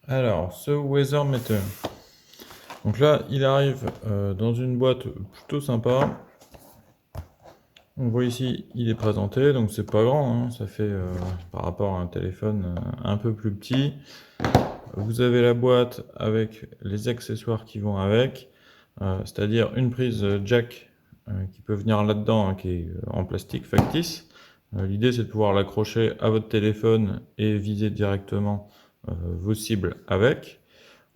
Alors, ce Weather Meter. Donc là, il arrive dans une boîte plutôt sympa. On voit ici, il est présenté, donc c'est pas grand, hein, ça fait par rapport à un téléphone un peu plus petit. Vous avez la boîte avec les accessoires qui vont avec, c'est-à-dire une prise jack qui peut venir là-dedans, hein, qui est en plastique factice. L'idée, c'est de pouvoir l'accrocher à votre téléphone et viser directement vos cibles avec.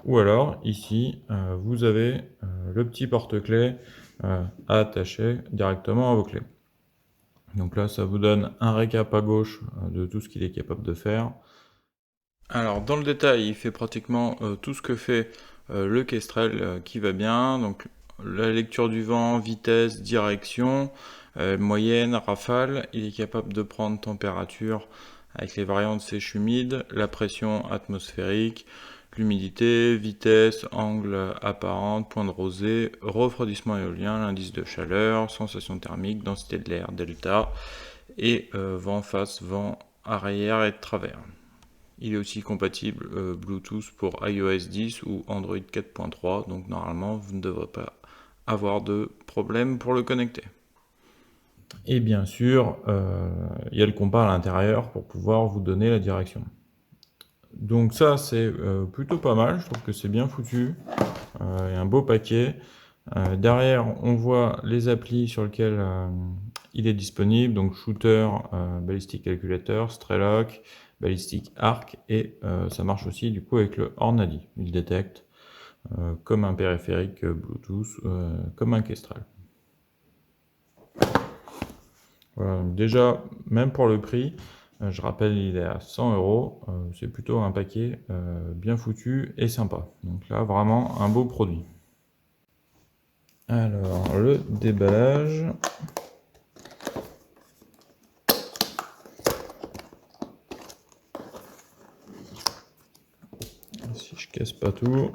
Ou alors, ici, vous avez le petit porte-clés à attacher directement à vos clés. Donc là, ça vous donne un récap à gauche de tout ce qu'il est capable de faire. Alors, dans le détail, il fait pratiquement tout ce que fait le Kestrel qui va bien. Donc, la lecture du vent, vitesse, direction, moyenne, rafale. Il est capable de prendre température avec les variantes sèche-humide, la pression atmosphérique, l'humidité, vitesse, angle apparent, point de rosée, refroidissement éolien, l'indice de chaleur, sensation thermique, densité de l'air, delta, et vent face, vent arrière et de travers. Il est aussi compatible Bluetooth pour iOS 10 ou Android 4.3, donc normalement vous ne devrez pas avoir de problème pour le connecter. Et bien sûr, il y a le compas à l'intérieur pour pouvoir vous donner la direction. Donc ça, c'est plutôt pas mal, je trouve que c'est bien foutu, et un beau paquet. Derrière, on voit les applis sur lesquelles il est disponible, donc Shooter, Ballistic Calculator, Strelok, Ballistic Arc, et ça marche aussi du coup avec le Ornadi. Il détecte comme un périphérique Bluetooth, comme un Kestrel. Voilà, déjà, même pour le prix, je rappelle, il est à 100 €. C'est plutôt un paquet bien foutu et sympa. Donc là, vraiment un beau produit. Alors, le déballage. Si je casse pas tout.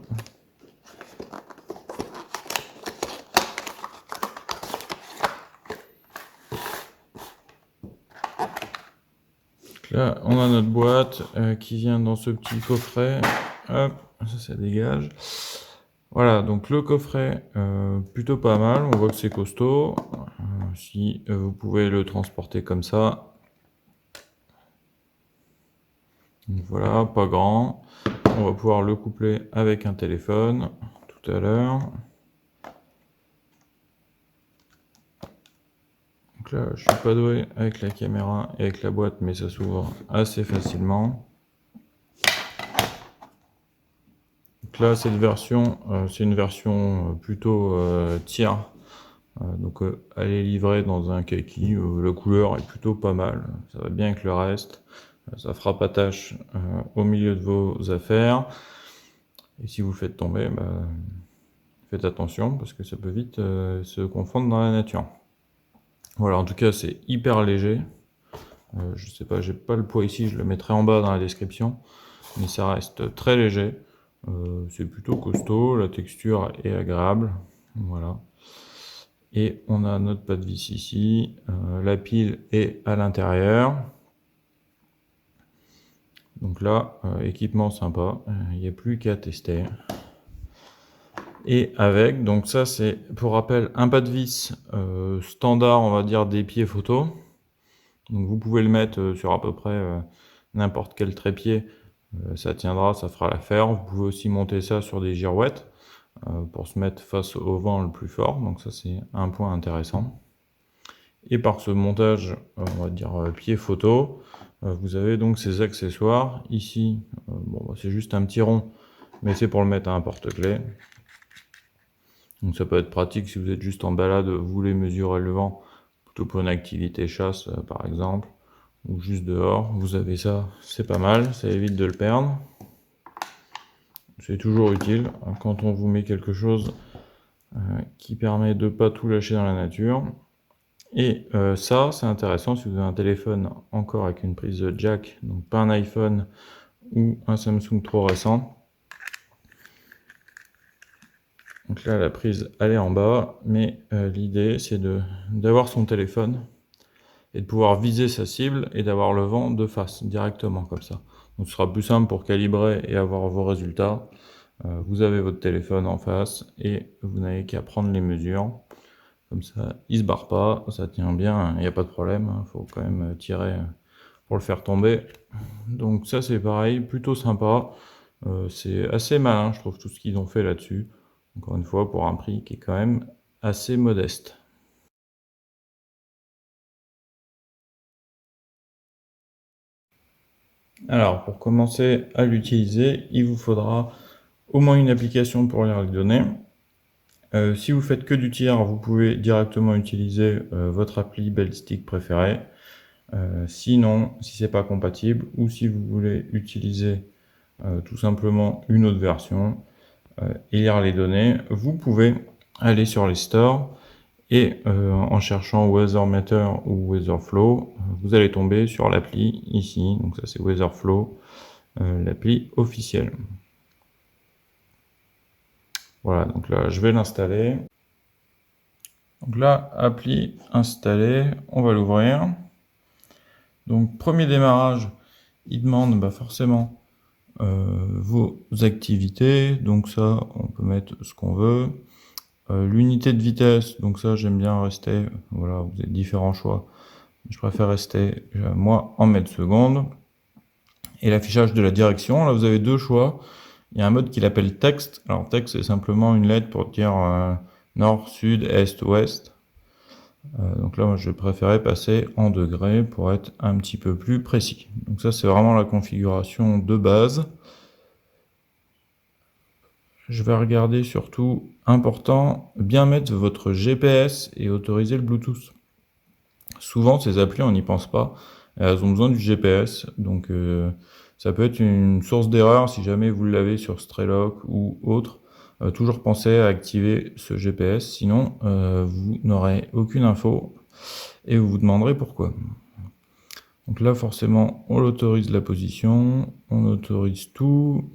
Donc là, on a notre boîte qui vient dans ce petit coffret. Hop, ça dégage. Voilà, donc le coffret, plutôt pas mal. On voit que c'est costaud. Si vous pouvez le transporter comme ça. Donc voilà, pas grand. On va pouvoir le coupler avec un téléphone tout à l'heure. Donc là, je suis pas doué avec la caméra et avec la boîte, mais ça s'ouvre assez facilement. Donc là, cette version, c'est une version plutôt tiers. Donc elle est livrée dans un kaki. La couleur est plutôt pas mal. Ça va bien avec le reste. Ça fera pas tâche au milieu de vos affaires. Et si vous le faites tomber, faites attention parce que ça peut vite se confondre dans la nature. Voilà, en tout cas, c'est hyper léger. Je sais pas, j'ai pas le poids ici, je le mettrai en bas dans la description. Mais ça reste très léger. C'est plutôt costaud, la texture est agréable. Voilà. Et on a notre pas de vis ici. La pile est à l'intérieur. Donc là, équipement sympa. Il n'y a plus qu'à tester. Et avec, donc ça c'est pour rappel un pas de vis standard, on va dire des pieds photo. Donc vous pouvez le mettre sur à peu près n'importe quel trépied, ça tiendra, ça fera l'affaire. Vous pouvez aussi monter ça sur des girouettes pour se mettre face au vent le plus fort, donc ça c'est un point intéressant. Et par ce montage, on va dire pied photo, vous avez donc ces accessoires. Ici, bon, c'est juste un petit rond, mais c'est pour le mettre à un porte-clés. Donc ça peut être pratique si vous êtes juste en balade, vous voulez mesurer le vent, plutôt pour une activité chasse par exemple, ou juste dehors, vous avez ça, c'est pas mal, ça évite de le perdre. C'est toujours utile quand on vous met quelque chose qui permet de pas tout lâcher dans la nature. Et ça, c'est intéressant si vous avez un téléphone encore avec une prise jack, donc pas un iPhone ou un Samsung trop récent. Donc là, la prise, elle est en bas, mais l'idée, c'est d'avoir son téléphone et de pouvoir viser sa cible et d'avoir le vent de face, directement, comme ça. Donc ce sera plus simple pour calibrer et avoir vos résultats. Vous avez votre téléphone en face et vous n'avez qu'à prendre les mesures. Comme ça, il se barre pas, ça tient bien, il n'y a pas de problème. Il faut quand même tirer pour le faire tomber. Donc ça c'est pareil, plutôt sympa. C'est assez malin, je trouve, tout ce qu'ils ont fait là-dessus. Encore une fois, pour un prix qui est quand même assez modeste. Alors, pour commencer à l'utiliser, il vous faudra au moins une application pour lire les données. Si vous faites que du tir, vous pouvez directement utiliser votre appli Bellstick préférée. Sinon, si c'est pas compatible, ou si vous voulez utiliser tout simplement une autre version et lire les données, vous pouvez aller sur les stores et en cherchant Weathermeter ou Weatherflow, vous allez tomber sur l'appli ici. Donc ça c'est Weatherflow, l'appli officielle. Voilà, donc là je vais l'installer. Donc là, appli installée, on va l'ouvrir. Donc premier démarrage, il demande forcément vos activités. Donc ça, on peut mettre ce qu'on veut. L'unité de vitesse, donc ça j'aime bien rester, voilà, vous avez différents choix. Je préfère rester, moi, en mètres secondes. Et l'affichage de la direction, là vous avez deux choix. Il y a un mode qu'il appelle texte. Alors texte, c'est simplement une lettre pour dire nord, sud, est, ouest. Donc là, moi, je préférais passer en degrés pour être un petit peu plus précis. Donc ça, c'est vraiment la configuration de base. Je vais regarder surtout, important, bien mettre votre GPS et autoriser le Bluetooth. Souvent, ces applis, on n'y pense pas. Elles ont besoin du GPS, donc ça peut être une source d'erreur si jamais vous l'avez sur Straylock ou autre. Toujours pensez à activer ce GPS, sinon vous n'aurez aucune info et vous vous demanderez pourquoi. Donc là, forcément, on autorise la position, on autorise tout.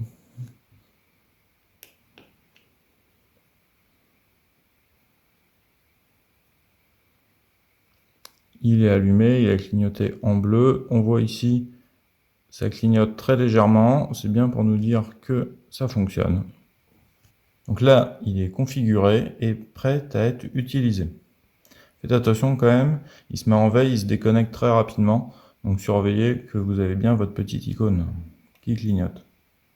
Il est allumé, il a clignoté en bleu. On voit ici, ça clignote très légèrement. C'est bien pour nous dire que ça fonctionne. Donc là, il est configuré et prêt à être utilisé. Faites attention quand même, il se met en veille, il se déconnecte très rapidement. Donc surveillez que vous avez bien votre petite icône qui clignote.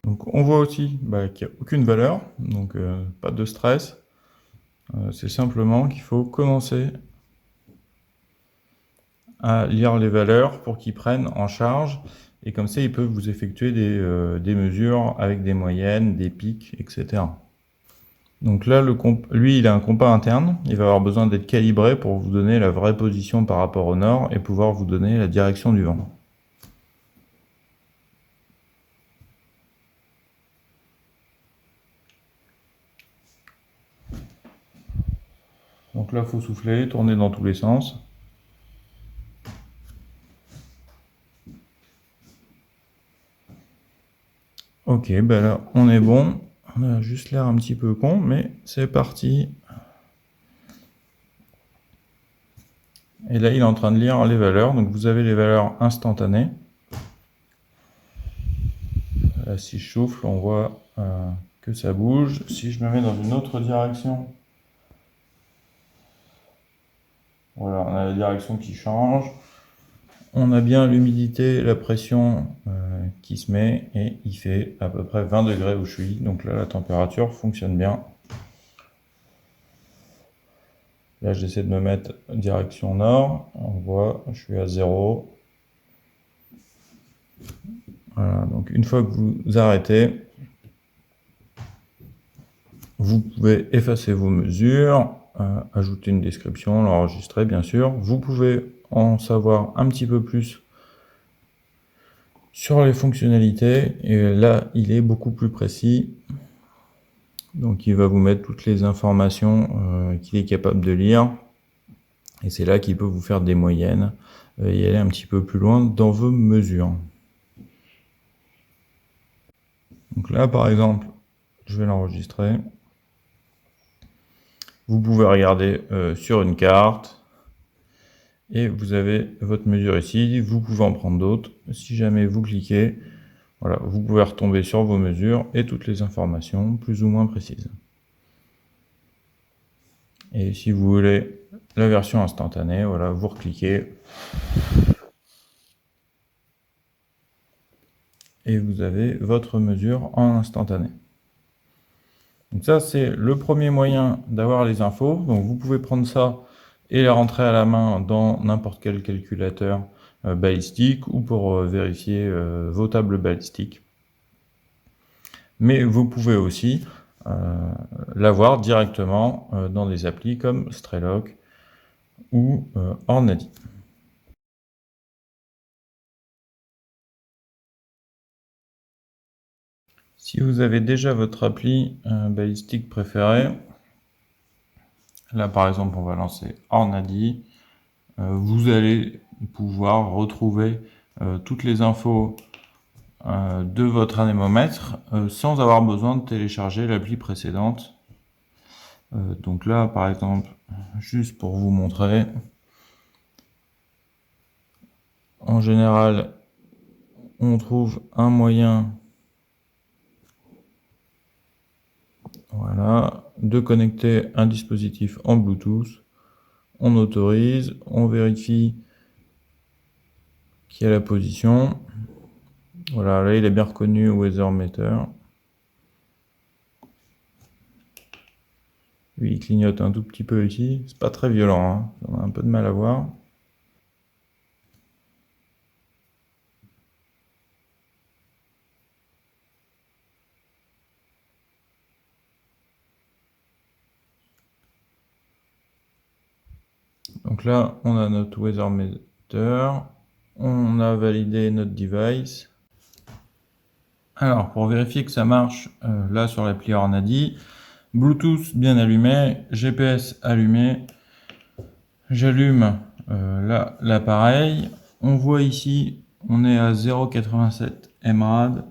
Donc on voit aussi qu'il n'y a aucune valeur, donc pas de stress. C'est simplement qu'il faut commencer à lire les valeurs pour qu'ils prennent en charge. Et comme ça, ils peuvent vous effectuer des mesures avec des moyennes, des pics, etc. Donc là, lui, il a un compas interne. Il va avoir besoin d'être calibré pour vous donner la vraie position par rapport au nord et pouvoir vous donner la direction du vent. Donc là, il faut souffler, tourner dans tous les sens. Ok, ben là, on est bon. On a juste l'air un petit peu con, mais c'est parti. Et là, il est en train de lire les valeurs. Donc vous avez les valeurs instantanées. Là, si je souffle, on voit que ça bouge. Si je me mets dans une autre direction, voilà, on a la direction qui change. On a bien l'humidité, la pression qui se met et il fait à peu près 20 degrés où je suis. Donc là, la température fonctionne bien. Là, j'essaie de me mettre direction nord. On voit, je suis à 0. Voilà, donc une fois que vous arrêtez, vous pouvez effacer vos mesures, ajouter une description, l'enregistrer bien sûr. Vous pouvez en savoir un petit peu plus sur les fonctionnalités. Et là, il est beaucoup plus précis. Donc il va vous mettre toutes les informations qu'il est capable de lire. Et c'est là qu'il peut vous faire des moyennes et aller un petit peu plus loin dans vos mesures. Donc là, par exemple, je vais l'enregistrer. Vous pouvez regarder sur une carte. Et vous avez votre mesure ici. Vous pouvez en prendre d'autres. Si jamais vous cliquez, Voilà, vous pouvez retomber sur vos mesures et toutes les informations plus ou moins précises. Et si vous voulez la version instantanée, voilà, vous recliquez et vous avez votre mesure en instantané. Donc ça, c'est le premier moyen d'avoir les infos. Donc vous pouvez prendre ça et les rentrer à la main dans n'importe quel calculateur balistique ou pour vérifier vos tables balistiques. Mais vous pouvez aussi l'avoir directement dans des applis comme Strelok ou Ornadi. Si vous avez déjà votre appli balistique préférée, là par exemple on va lancer Ornadi, vous allez pouvoir retrouver toutes les infos de votre anémomètre sans avoir besoin de télécharger l'appli précédente. Donc là par exemple, juste pour vous montrer, en général on trouve un moyen, voilà, de connecter un dispositif en Bluetooth. On autorise, on vérifie qu'il y a la position. Voilà, là il est bien reconnu Weather Meter. Lui il clignote un tout petit peu ici, c'est pas très violent, hein. On a un peu de mal à voir. Donc là, on a notre Weather Meter, on a validé notre device. Alors, pour vérifier que ça marche, là sur l'appli Ornadi, Bluetooth bien allumé, GPS allumé, j'allume là l'appareil. On voit ici, on est à 0,87 mRAD.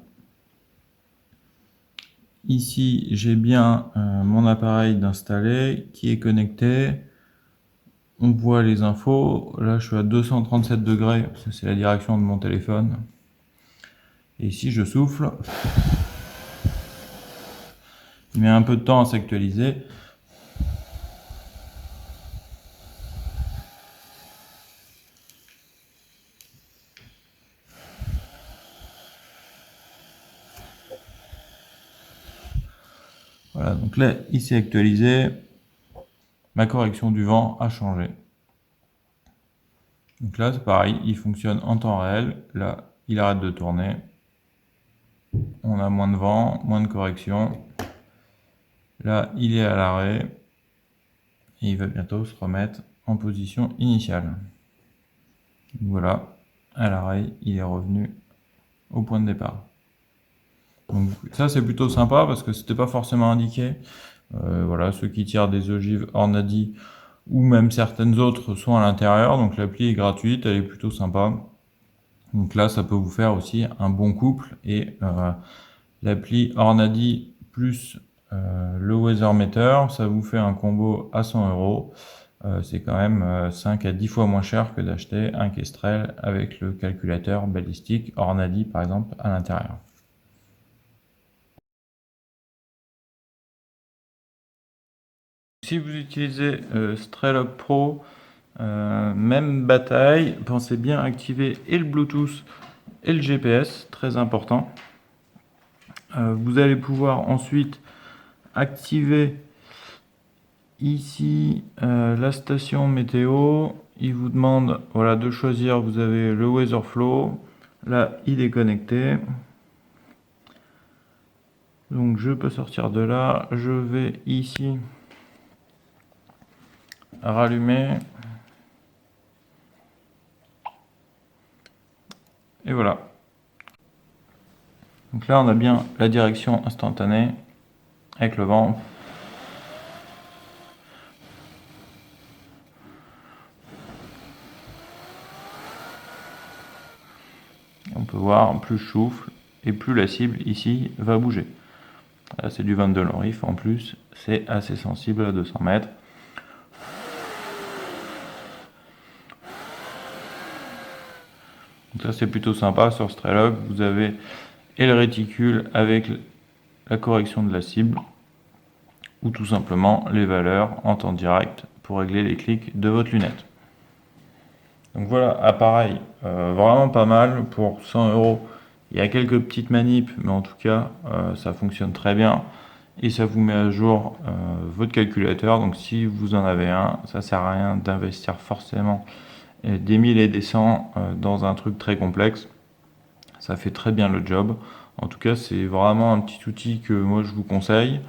Ici, j'ai bien mon appareil d'installer qui est connecté. On voit les infos. Là, je suis à 237 degrés, c'est la direction de mon téléphone. Et si je souffle, il met un peu de temps à s'actualiser. Voilà, donc là, il s'est actualisé. Ma correction du vent a changé. Donc là, c'est pareil, il fonctionne en temps réel. Là, il arrête de tourner. On a moins de vent, moins de correction. Là, il est à l'arrêt. Et il va bientôt se remettre en position initiale. Voilà, à l'arrêt, il est revenu au point de départ. Donc ça, c'est plutôt sympa parce que c'était pas forcément indiqué. Voilà, ceux qui tirent des ogives Ornadi ou même certaines autres sont à l'intérieur. Donc l'appli est gratuite, elle est plutôt sympa. Donc là, ça peut vous faire aussi un bon couple. Et l'appli Ornadi plus le Weather Meter, ça vous fait un combo à 100 €. C'est quand même 5 à 10 fois moins cher que d'acheter un Kestrel avec le calculateur balistique Ornadi par exemple à l'intérieur. Si vous utilisez Strelok Pro, même bataille, pensez bien à activer et le Bluetooth et le GPS, très important. Vous allez pouvoir ensuite activer ici la station météo. Il vous demande voilà, de choisir, vous avez le Weather Flow, là il est connecté. Donc je peux sortir de là, je vais ici rallumer. Et voilà. Donc là on a bien la direction instantanée avec le vent. On peut voir, plus je souffle et plus la cible ici va bouger. Là c'est du 22 long riff en plus, c'est assez sensible à 200 mètres. Donc ça c'est plutôt sympa sur Strelok, vous avez et le réticule avec la correction de la cible, ou tout simplement les valeurs en temps direct pour régler les clics de votre lunette. Donc voilà, appareil vraiment pas mal pour 100 €. Il y a quelques petites manips, mais en tout cas, ça fonctionne très bien. Et ça vous met à jour votre calculateur. Donc si vous en avez un, ça sert à rien d'investir forcément des 1000 et des 100 dans un truc très complexe. Ça fait très bien le job. En tout cas, c'est vraiment un petit outil que moi je vous conseille.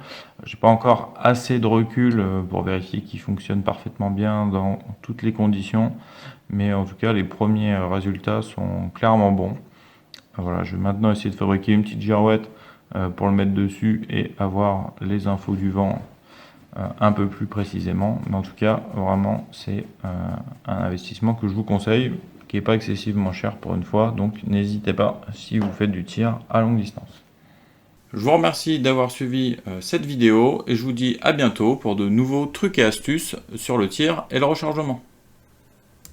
J'ai pas encore assez de recul pour vérifier qu'il fonctionne parfaitement bien dans toutes les conditions, mais en tout cas, les premiers résultats sont clairement bons. Voilà, je vais maintenant essayer de fabriquer une petite girouette pour le mettre dessus et avoir les infos du vent un peu plus précisément. Mais en tout cas, vraiment, c'est un investissement que je vous conseille, qui n'est pas excessivement cher pour une fois, donc n'hésitez pas si vous faites du tir à longue distance. Je vous remercie d'avoir suivi cette vidéo et je vous dis à bientôt pour de nouveaux trucs et astuces sur le tir et le rechargement.